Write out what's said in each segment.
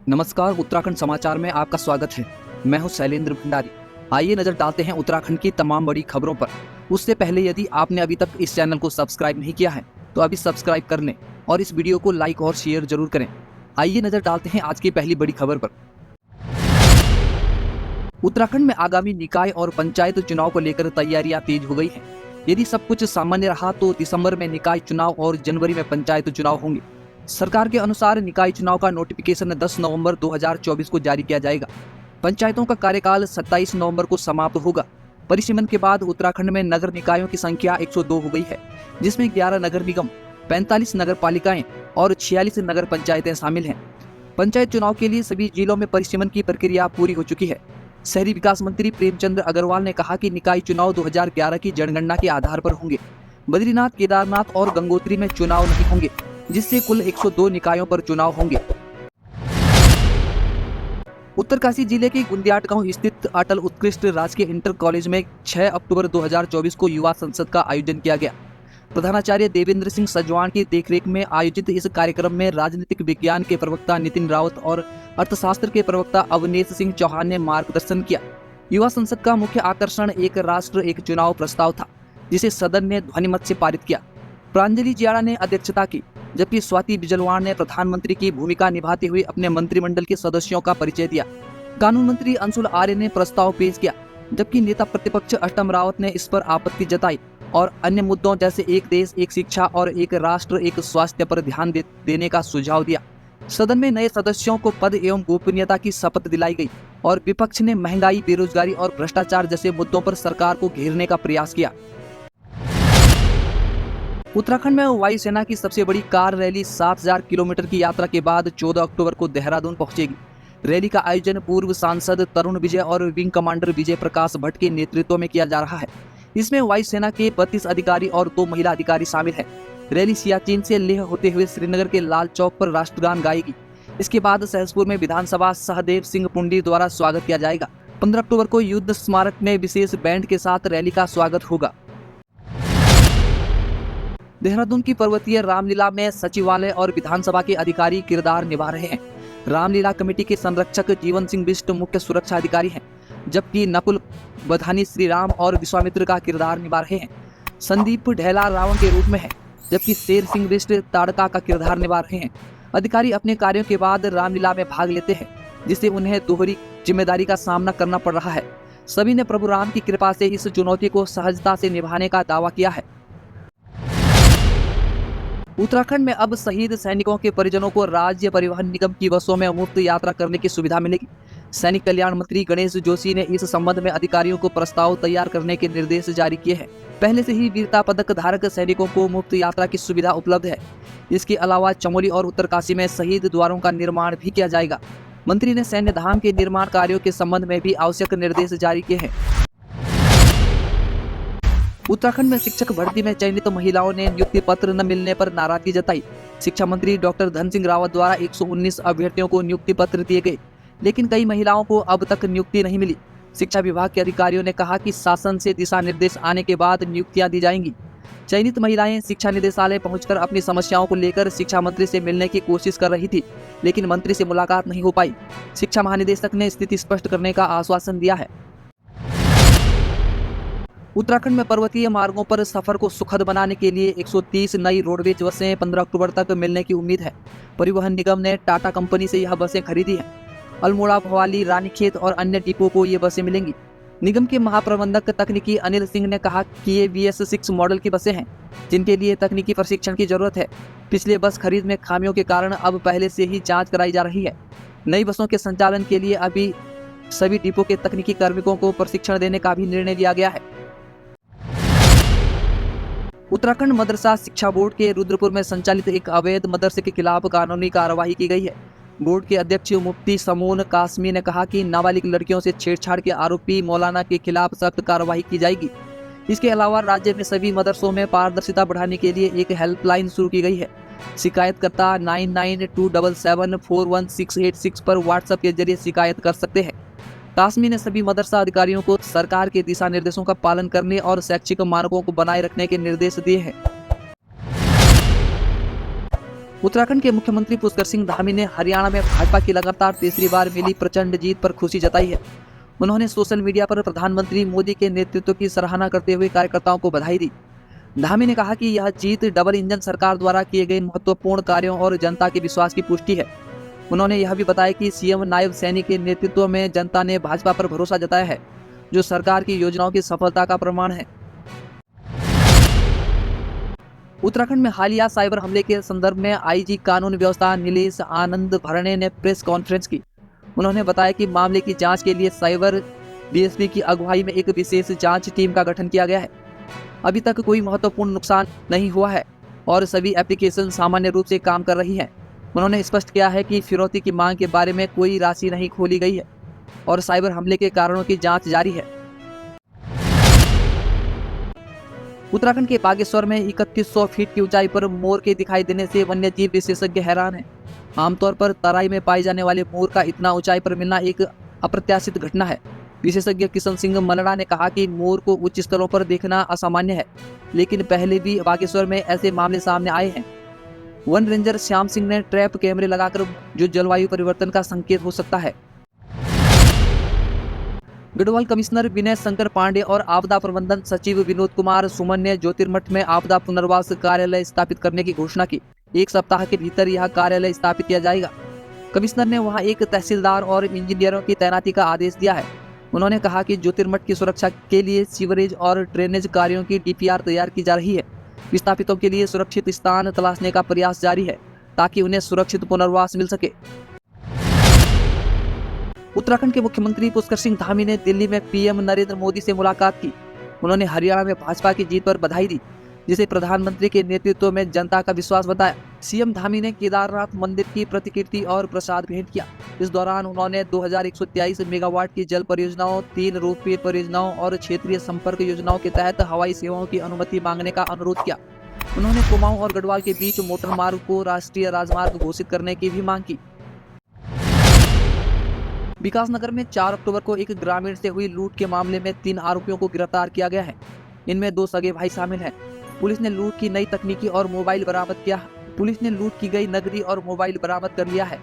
नमस्कार, उत्तराखंड समाचार में आपका स्वागत है। मैं हूं शैलेंद्र भंडारी। आइए नजर डालते हैं उत्तराखंड की तमाम बड़ी खबरों पर। उससे पहले यदि आपने अभी तक इस चैनल को सब्सक्राइब नहीं किया है तो अभी सब्सक्राइब कर लें और इस वीडियो को लाइक और शेयर जरूर करें। आइए नजर डालते हैं आज की पहली बड़ी खबर पर। उत्तराखंड में आगामी निकाय और पंचायत चुनाव को लेकर तैयारियां तेज हो गई हैं। यदि सब कुछ सामान्य रहा तो दिसंबर में निकाय चुनाव और जनवरी में पंचायत चुनाव होंगे। सरकार के अनुसार निकाय चुनाव का नोटिफिकेशन 10 नवंबर 2024 को जारी किया जाएगा। पंचायतों का कार्यकाल 27 नवंबर को समाप्त होगा। परिसीमन के बाद उत्तराखंड में नगर निकायों की संख्या 102 हो गई है, जिसमें 11 नगर निगम, 45 नगर पालिकाएं और 46 नगर पंचायतें शामिल हैं। पंचायत चुनाव के लिए सभी जिलों में परिसीमन की प्रक्रिया पूरी हो चुकी है। शहरी विकास मंत्री प्रेमचंद अग्रवाल ने कहा कि निकाय चुनाव 2011 की जनगणना के आधार पर होंगे। बद्रीनाथ, केदारनाथ और गंगोत्री में चुनाव नहीं होंगे, जिससे कुल 102 निकायों पर चुनाव होंगे। उत्तरकाशी जिले के गुंदियाट गांव स्थित अटल उत्कृष्ट राजकीय इंटर कॉलेज में 6 अक्टूबर 2024 को युवा संसद का आयोजन किया गया। प्रधानाचार्य देवेंद्र सिंह सजवान की देखरेख में आयोजित इस कार्यक्रम में राजनीतिक विज्ञान के प्रवक्ता नितिन रावत और अर्थशास्त्र के प्रवक्ता अवनेश सिंह चौहान ने मार्गदर्शन किया। युवा संसद का मुख्य आकर्षण एक राष्ट्र एक चुनाव प्रस्ताव था, जिसे सदन ने ध्वनिमत से पारित किया। प्रांजलि जियाड़ा ने अध्यक्षता की, जबकि स्वाति बिजलवाड़ ने प्रधानमंत्री की भूमिका निभाते हुए अपने मंत्रिमंडल के सदस्यों का परिचय दिया। कानून मंत्री अंशुल आर्य ने प्रस्ताव पेश किया, जबकि नेता प्रतिपक्ष अष्टम रावत ने इस पर आपत्ति जताई और अन्य मुद्दों जैसे एक देश एक शिक्षा और एक राष्ट्र एक स्वास्थ्य पर ध्यान देने का सुझाव दिया। सदन में नए सदस्यों को पद एवं गोपनीयता की शपथ दिलाई गई और विपक्ष ने महंगाई, बेरोजगारी और भ्रष्टाचार जैसे मुद्दों पर सरकार को घेरने का प्रयास किया। उत्तराखंड में वायुसेना की सबसे बड़ी कार रैली 7000 किलोमीटर की यात्रा के बाद 14 अक्टूबर को देहरादून पहुंचेगी। रैली का आयोजन पूर्व सांसद तरुण विजय और विंग कमांडर विजय प्रकाश भट्ट के नेतृत्व में किया जा रहा है। इसमें वायुसेना के 32 अधिकारी और 2 महिला अधिकारी शामिल हैं। रैली सियाचिन से लेह होते हुए श्रीनगर के लाल चौक पर राष्ट्रगान गाएगी। इसके बाद सहसपुर में विधानसभा सहदेव सिंह पुंडी द्वारा स्वागत किया जाएगा। 15 अक्टूबर को युद्ध स्मारक में विशेष बैंड के साथ रैली का स्वागत होगा। देहरादून की पर्वतीय रामलीला में सचिवालय और विधानसभा के अधिकारी किरदार निभा रहे हैं। रामलीला कमेटी के संरक्षक जीवन सिंह बिष्ट मुख्य सुरक्षा अधिकारी हैं, जबकि नकुल बधानी श्री राम और विश्वामित्र का किरदार निभा रहे हैं। संदीप ढेला रावण के रूप में है, जबकि शेर सिंह बिष्ट ताड़का का किरदार निभा रहे हैं। अधिकारी अपने कार्यों के बाद रामलीला में भाग लेते हैं, जिससे उन्हें दोहरी जिम्मेदारी का सामना करना पड़ रहा है। सभी ने प्रभु राम की कृपा से इस चुनौती को सहजता से निभाने का दावा किया है। उत्तराखंड में अब शहीद सैनिकों के परिजनों को राज्य परिवहन निगम की बसों में मुफ्त यात्रा करने की सुविधा मिलेगी। सैनिक कल्याण मंत्री गणेश जोशी ने इस संबंध में अधिकारियों को प्रस्ताव तैयार करने के निर्देश जारी किए हैं। पहले से ही वीरता पदक धारक सैनिकों को मुफ्त यात्रा की सुविधा उपलब्ध है। इसके अलावा चमोली और उत्तरकाशी में शहीद द्वारों का निर्माण भी किया जाएगा। मंत्री ने सैन्य धाम के निर्माण कार्यों के संबंध में भी आवश्यक निर्देश जारी किए हैं। उत्तराखंड में शिक्षक भर्ती में चयनित महिलाओं ने नियुक्ति पत्र न मिलने पर नाराजगी जताई। शिक्षा मंत्री डॉक्टर धन सिंह रावत द्वारा 119 अभ्यर्थियों को नियुक्ति पत्र दिए गए, लेकिन कई महिलाओं को अब तक नियुक्ति नहीं मिली। शिक्षा विभाग के अधिकारियों ने कहा कि शासन से दिशा निर्देश आने के बाद नियुक्तियां दी जाएंगी। चयनित महिलाएं शिक्षा निदेशालय पहुंचकर अपनी समस्याओं को लेकर शिक्षा मंत्री से मिलने की कोशिश कर रही थी, लेकिन मंत्री से मुलाकात नहीं हो पाई। शिक्षा महानिदेशक ने स्थिति स्पष्ट करने का आश्वासन दिया है। उत्तराखंड में पर्वतीय मार्गों पर सफर को सुखद बनाने के लिए 130 नई रोडवेज बसें 15 अक्टूबर तक मिलने की उम्मीद है। परिवहन निगम ने टाटा कंपनी से यह बसें खरीदी हैं। अल्मोड़ा, भवाली, रानीखेत और अन्य डिपो को ये बसें मिलेंगी। निगम के महाप्रबंधक तकनीकी अनिल सिंह ने कहा कि ये BS6 मॉडल की बसें हैं, जिनके लिए तकनीकी प्रशिक्षण की जरूरत है। पिछले बस खरीद में खामियों के कारण अब पहले से ही जाँच कराई जा रही है। नई बसों के संचालन के लिए अभी सभी डिपो के तकनीकी कार्मिकों को प्रशिक्षण देने का भी निर्णय लिया गया है। उत्तराखंड मदरसा शिक्षा बोर्ड के रुद्रपुर में संचालित एक अवैध मदरसे के खिलाफ कानूनी कार्रवाई की गई है। बोर्ड के अध्यक्ष मुफ्ती समून कासमी ने कहा कि नाबालिग लड़कियों से छेड़छाड़ के आरोपी मौलाना के खिलाफ सख्त कार्रवाई की जाएगी। इसके अलावा राज्य में सभी मदरसों में पारदर्शिता बढ़ाने के लिए एक हेल्पलाइन शुरू की गई है। शिकायतकर्ता 9927741686 पर व्हाट्सएप के जरिए शिकायत कर सकते हैं। कासमी ने सभी मदरसा अधिकारियों को सरकार के दिशा निर्देशों का पालन करने और शैक्षिक मानकों को बनाए रखने के निर्देश दिए हैं। उत्तराखंड के मुख्यमंत्री पुष्कर सिंह धामी ने हरियाणा में भाजपा की लगातार तीसरी बार मिली प्रचंड जीत पर खुशी जताई है। उन्होंने सोशल मीडिया पर प्रधानमंत्री मोदी के नेतृत्व की सराहना करते हुए कार्यकर्ताओं को बधाई दी। धामी ने कहा कि यह जीत डबल इंजन सरकार द्वारा किए गए महत्वपूर्ण कार्यों और जनता के विश्वास की पुष्टि है। उन्होंने यह भी बताया कि सीएम नायब सैनी के नेतृत्व में जनता ने भाजपा पर भरोसा जताया है, जो सरकार की योजनाओं की सफलता का प्रमाण है। उत्तराखंड में हालिया साइबर हमले के संदर्भ में आईजी कानून व्यवस्था नीलेश आनंद भरणे ने प्रेस कॉन्फ्रेंस की। उन्होंने बताया कि मामले की जांच के लिए साइबर डीएसपी की अगुवाई में एक विशेष जांच टीम का गठन किया गया है। अभी तक कोई महत्वपूर्ण नुकसान नहीं हुआ है और सभी एप्लीकेशन सामान्य रूप से काम कर रही हैं। उन्होंने स्पष्ट किया है कि फिरौती की मांग के बारे में कोई राशि नहीं खोली गई है और साइबर हमले के कारणों की जांच जारी है। उत्तराखंड के बागेश्वर में 3100 फीट की ऊंचाई पर मोर के दिखाई देने से वन्यजीव विशेषज्ञ हैरान हैं। आमतौर पर तराई में पाए जाने वाले मोर का इतना ऊंचाई पर मिलना एक अप्रत्याशित घटना है। विशेषज्ञ किशन सिंह मलड़ा ने कहा कि मोर को उच्च स्थलों पर देखना असामान्य है, लेकिन पहले भी बागेश्वर में ऐसे मामले सामने आए हैं। वन रेंजर श्याम सिंह ने ट्रैप कैमरे लगाकर जो जलवायु परिवर्तन का संकेत हो सकता है। गढ़वाल कमिश्नर विनय शंकर पांडे और आपदा प्रबंधन सचिव विनोद कुमार सुमन ने ज्योतिर्मठ में आपदा पुनर्वास कार्यालय स्थापित करने की घोषणा की। 1 सप्ताह के भीतर यह कार्यालय स्थापित किया जाएगा। कमिश्नर ने वहां एक तहसीलदार और इंजीनियरों की तैनाती का आदेश दिया है। उन्होंने कहा कि ज्योतिर्मठ की सुरक्षा के लिए सीवरेज और ड्रेनेज कार्यों की डीपीआर तैयार की जा रही है। विस्थापितों के लिए सुरक्षित स्थान तलाशने का प्रयास जारी है ताकि उन्हें सुरक्षित पुनर्वास मिल सके। उत्तराखंड के मुख्यमंत्री पुष्कर सिंह धामी ने दिल्ली में पीएम नरेंद्र मोदी से मुलाकात की। उन्होंने हरियाणा में भाजपा की जीत पर बधाई दी, जिसे प्रधानमंत्री के नेतृत्व में जनता का विश्वास बताया। सीएम धामी ने केदारनाथ मंदिर की प्रतिकृति और प्रसाद भेंट किया। इस दौरान उन्होंने 2123 मेगावाट की जल परियोजनाओं, 3 रोपवे परियोजनाओं और क्षेत्रीय संपर्क योजनाओं के तहत हवाई सेवाओं की अनुमति मांगने का अनुरोध किया। उन्होंने कुमाऊं और गढ़वाल के बीच मोटर मार्ग को राष्ट्रीय राजमार्ग घोषित करने की भी मांग की। विकासनगर में 4 अक्टूबर को एक ग्रामीण से हुई लूट के मामले में 3 आरोपियों को गिरफ्तार किया गया है। इनमें 2 सगे भाई शामिल हैं। पुलिस ने लूट की नई तकनीकी और मोबाइल बरामद किया। पुलिस ने लूट की गई नगदी और मोबाइल बरामद कर लिया है।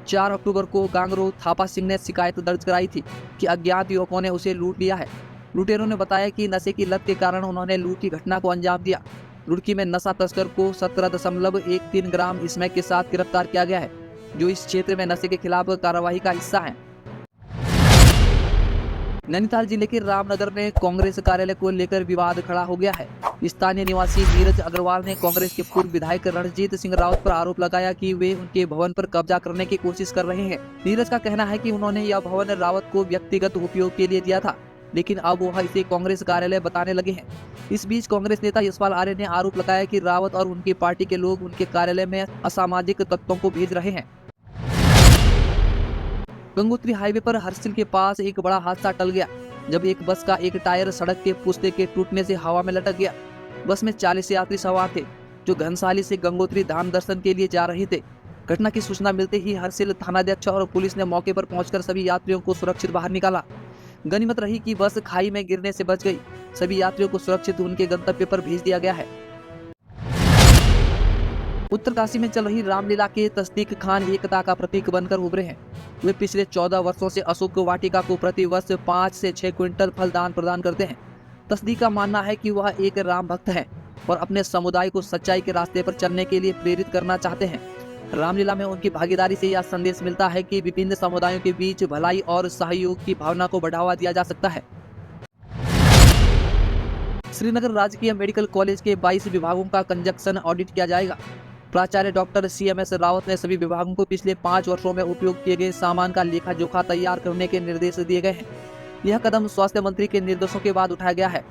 4 अक्टूबर को गांगरो थापा सिंह ने शिकायत दर्ज कराई थी कि अज्ञात युवकों ने उसे लूट लिया है। लुटेरों ने बताया कि नशे की लत के कारण उन्होंने लूट की घटना को अंजाम दिया। रुड़की में नशा तस्कर को 17.13 ग्राम स्मैक के साथ गिरफ्तार किया गया है, जो इस क्षेत्र में नशे के खिलाफ कार्रवाई का हिस्सा है। नैनीताल जिले के रामनगर में कांग्रेस कार्यालय को लेकर विवाद खड़ा हो गया है। स्थानीय निवासी नीरज अग्रवाल ने कांग्रेस के पूर्व विधायक रणजीत सिंह रावत पर आरोप लगाया कि वे उनके भवन पर कब्जा करने की कोशिश कर रहे हैं। नीरज का कहना है कि उन्होंने यह भवन रावत को व्यक्तिगत उपयोग के लिए दिया था, लेकिन अब वह इसे कांग्रेस कार्यालय बताने लगे हैं। इस बीच कांग्रेस नेता यशपाल आर्य ने आरोप लगाया कि रावत और उनकी पार्टी के लोग उनके कार्यालय में असामाजिक तत्वों को भेज रहे हैं। गंगोत्री हाईवे पर हरसिल के पास एक बड़ा हादसा टल गया, जब एक बस का एक टायर सड़क के पुस्ते के टूटने से हवा में लटक गया। बस में 40 यात्री सवार थे, जो घनसाली से गंगोत्री धाम दर्शन के लिए जा रहे थे। घटना की सूचना मिलते ही हरसिल थानाध्यक्ष और पुलिस ने मौके पर पहुंचकर सभी यात्रियों को सुरक्षित बाहर निकाला। गनीमत रही कि बस खाई में गिरने से बच गई। सभी यात्रियों को सुरक्षित उनके गंतव्य पर भेज दिया गया है। उत्तरकाशी में चल रही रामलीला के तस्दीक खान एकता का प्रतीक बनकर उभरे हैं। वे पिछले 14 वर्षों से अशोक वाटिका को प्रति वर्ष 5 से 6 क्विंटल फल दान प्रदान करते हैं। तस्दीक का मानना है कि वह एक राम भक्त है और अपने समुदाय को सच्चाई के रास्ते पर चलने के लिए प्रेरित करना चाहते हैं। रामलीला में उनकी भागीदारी से यह संदेश मिलता है कि विभिन्न समुदायों के बीच भलाई और सहयोग की भावना को बढ़ावा दिया जा सकता है। श्रीनगर राजकीय मेडिकल कॉलेज के 22 विभागों का कंजक्शन ऑडिट किया जाएगा। प्राचार्य डॉक्टर CMS रावत ने सभी विभागों को पिछले 5 वर्षों में उपयोग किए गए सामान का लेखा जोखा तैयार करने के निर्देश दिए गए हैं। यह कदम स्वास्थ्य मंत्री के निर्देशों के बाद उठाया गया है।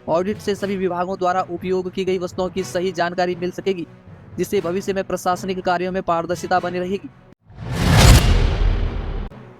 ऑडिट से सभी विभागों द्वारा उपयोग की गई वस्तुओं की सही जानकारी मिल सकेगी, जिससे भविष्य में प्रशासनिक कार्यों में पारदर्शिता बनी रहेगी।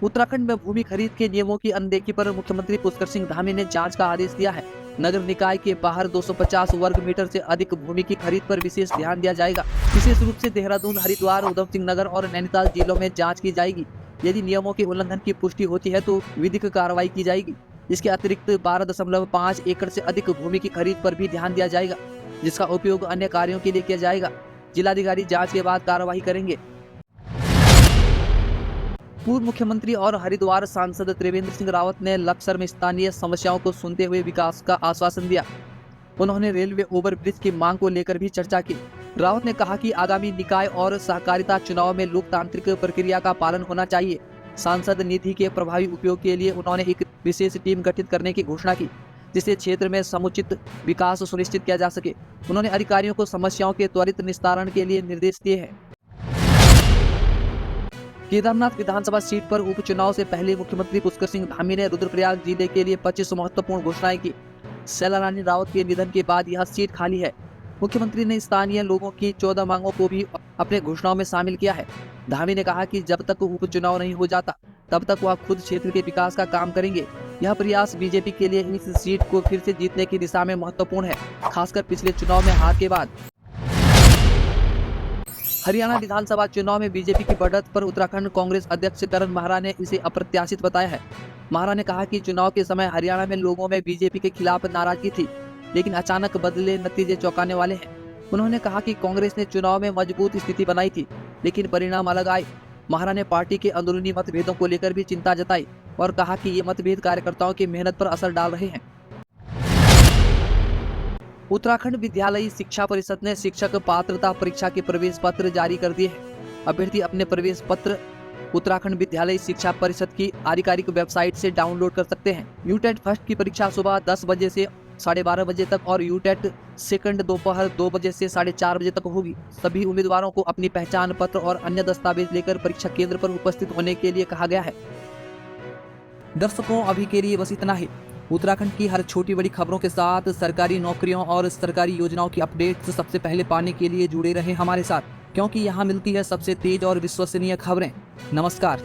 उत्तराखंड में भूमि खरीद के नियमों की अनदेखी पर मुख्यमंत्री पुष्कर सिंह धामी ने जांच का आदेश दिया है। नगर निकाय के बाहर 250 वर्ग मीटर से अधिक भूमि की खरीद पर विशेष ध्यान दिया जाएगा। विशेष रूप से देहरादून, हरिद्वार, उधम सिंह नगर और नैनीताल जिलों में जांच की जाएगी। यदि नियमों के उल्लंघन की पुष्टि होती है तो विधिक कार्रवाई की जाएगी। इसके अतिरिक्त 12.5 एकड़ से अधिक भूमि की खरीद पर भी ध्यान दिया जाएगा, जिसका उपयोग अन्य कार्यों के लिए किया जाएगा। जिलाधिकारी जांच के बाद कार्रवाई करेंगे। पूर्व मुख्यमंत्री और हरिद्वार सांसद त्रिवेंद्र सिंह रावत ने लक्सर में स्थानीय समस्याओं को सुनते हुए विकास का आश्वासन दिया। उन्होंने रेलवे ओवरब्रिज की मांग को लेकर भी चर्चा की। रावत ने कहा कि आगामी निकाय और सहकारिता चुनाव में लोकतांत्रिक प्रक्रिया का पालन होना चाहिए। सांसद निधि के प्रभावी उपयोग के लिए उन्होंने एक विशेष टीम गठित करने की घोषणा की, जिससे क्षेत्र में समुचित विकास सुनिश्चित किया जा सके। उन्होंने अधिकारियों को समस्याओं के त्वरित निस्तारण के लिए निर्देश दिए हैं। केदारनाथ विधानसभा सीट पर उपचुनाव से पहले मुख्यमंत्री पुष्कर सिंह धामी ने रुद्रप्रयाग जिले के लिए 25 महत्वपूर्ण घोषणाएं की। शैला रानी रावत के निधन के बाद यह सीट खाली है। मुख्यमंत्री ने स्थानीय लोगों की 14 मांगों को भी अपने घोषणाओं में शामिल किया है। धामी ने कहा कि जब तक उपचुनाव नहीं हो जाता तब तक वह खुद क्षेत्र के विकास का काम करेंगे। यह प्रयास बीजेपी के लिए इस सीट को फिर से जीतने की दिशा में महत्वपूर्ण है, खासकर पिछले चुनाव में हार के बाद। हरियाणा विधानसभा चुनाव में बीजेपी की बढ़त पर उत्तराखंड कांग्रेस अध्यक्ष करण माहरा ने इसे अप्रत्याशित बताया है। माहरा ने कहा कि चुनाव के समय हरियाणा में लोगों में बीजेपी के खिलाफ नाराजगी थी, लेकिन अचानक बदले नतीजे चौंकाने वाले हैं। उन्होंने कहा कि कांग्रेस ने चुनाव में मजबूत स्थिति बनाई थी, लेकिन परिणाम अलग आए। माहरा ने पार्टी के अंदरूनी मतभेदों को लेकर भी चिंता जताई और कहा कि ये मतभेद कार्यकर्ताओं की मेहनत पर असर डाल रहे हैं। उत्तराखंड विद्यालयी शिक्षा परिषद ने शिक्षक पात्रता परीक्षा के प्रवेश पत्र जारी कर दिए हैं। अभ्यर्थी अपने प्रवेश पत्र उत्तराखंड विद्यालयी शिक्षा परिषद की आधिकारिक वेबसाइट से डाउनलोड कर सकते हैं। यूटेट फर्स्ट की परीक्षा सुबह 10 बजे से 12:30 बजे तक और यूटेट सेकंड दोपहर 2 बजे से 4:30 बजे तक होगी। सभी उम्मीदवारों को अपनी पहचान पत्र और अन्य दस्तावेज लेकर परीक्षा केंद्र पर उपस्थित होने के लिए कहा गया है। दर्शकों, अभी के लिए बस इतना ही। उत्तराखंड की हर छोटी बड़ी खबरों के साथ सरकारी नौकरियों और सरकारी योजनाओं की अपडेट्स सबसे पहले पाने के लिए जुड़े रहें हमारे साथ, क्योंकि यहाँ मिलती है सबसे तेज और विश्वसनीय खबरें। नमस्कार।